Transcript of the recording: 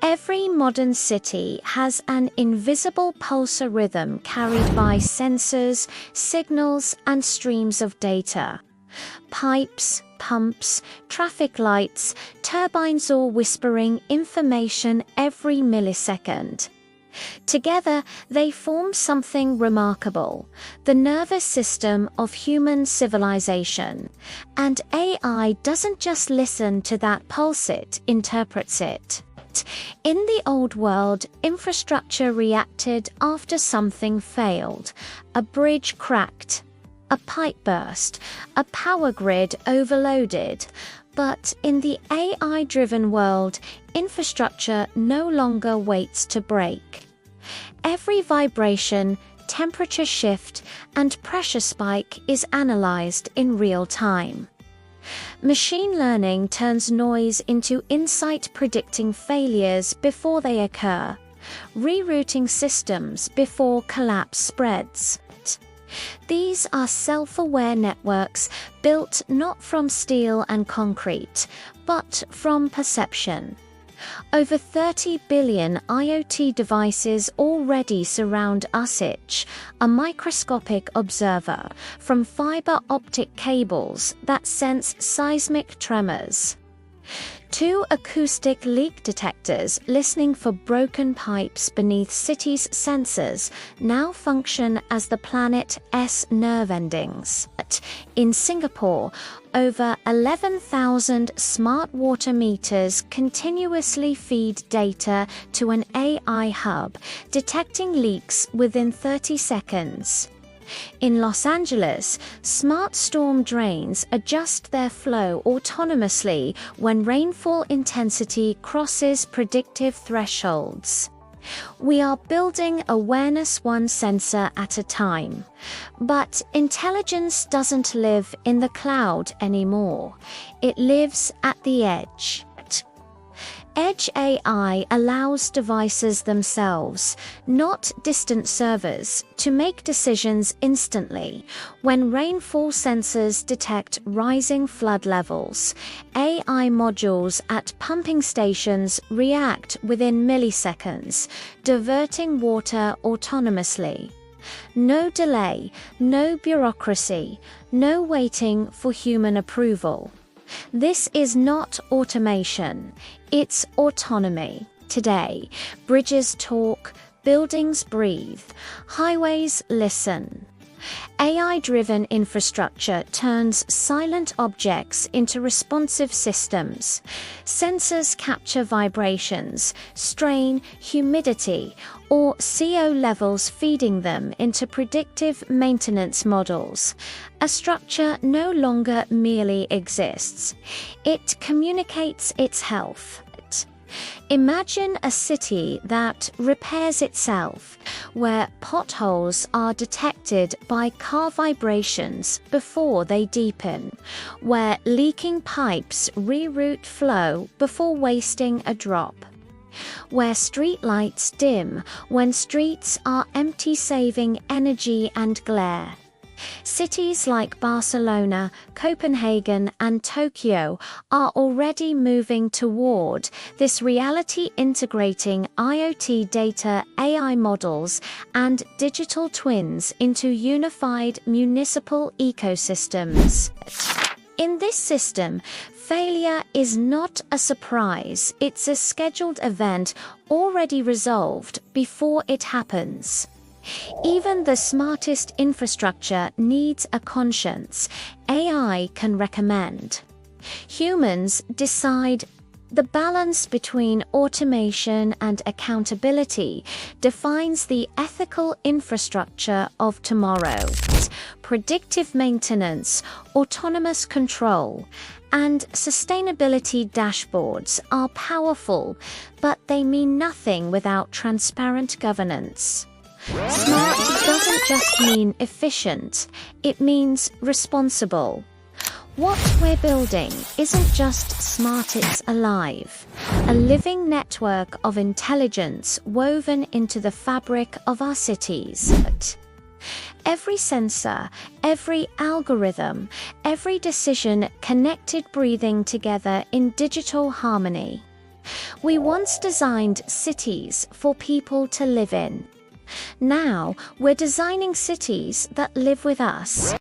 Every modern city has an invisible pulsar rhythm carried by sensors, signals, and streams of data. Pipes, pumps, traffic lights, turbines all whispering information every millisecond. Together, they form something remarkable, the nervous system of human civilization. And AI doesn't just listen to that pulse, it interprets it. In the old world, infrastructure reacted after something failed. A bridge cracked, a pipe burst, a power grid overloaded. But in the AI-driven world, infrastructure no longer waits to break. Every vibration, temperature shift, and pressure spike is analyzed in real time. Machine learning turns noise into insight, predicting failures before they occur, rerouting systems before collapse spreads. These are self-aware networks built not from steel and concrete, but from perception. Over 30 billion IoT devices already surround us, each a microscopic observer, from fiber optic cables that sense seismic tremors to acoustic leak detectors listening for broken pipes beneath cities' sensors now function as the planet's nerve endings. In Singapore, over 11,000 smart water meters continuously feed data to an AI hub, detecting leaks within 30 seconds. In Los Angeles, smart storm drains adjust their flow autonomously when rainfall intensity crosses predictive thresholds. We are building awareness one sensor at a time. But intelligence doesn't live in the cloud anymore. It lives at the edge. Edge AI allows devices themselves, not distant servers, to make decisions instantly. When rainfall sensors detect rising flood levels, AI modules at pumping stations react within milliseconds, diverting water autonomously. No delay, no bureaucracy, no waiting for human approval. This is not automation, it's autonomy. Today, bridges talk, buildings breathe, highways listen. AI-driven infrastructure turns silent objects into responsive systems. Sensors capture vibrations, strain, humidity, or CO levels, feeding them into predictive maintenance models. A structure no longer merely exists. It communicates its health. Imagine a city that repairs itself, where potholes are detected by car vibrations before they deepen, where leaking pipes reroute flow before wasting a drop, where streetlights dim when streets are empty, saving energy and glare. Cities like Barcelona, Copenhagen, and Tokyo are already moving toward this reality, integrating IoT data, AI models, and digital twins into unified municipal ecosystems. In this system, failure is not a surprise, it's a scheduled event already resolved before it happens. Even the smartest infrastructure needs a conscience. AI can recommend. Humans decide. The balance between automation and accountability defines the ethical infrastructure of tomorrow. Predictive maintenance, autonomous control, and sustainability dashboards are powerful, but they mean nothing without transparent governance. Smart doesn't just mean efficient, it means responsible. What we're building isn't just smart, it's alive. A living network of intelligence woven into the fabric of our cities. Every sensor, every algorithm, every decision connected, breathing together in digital harmony. We once designed cities for people to live in. Now we're designing cities that live with us.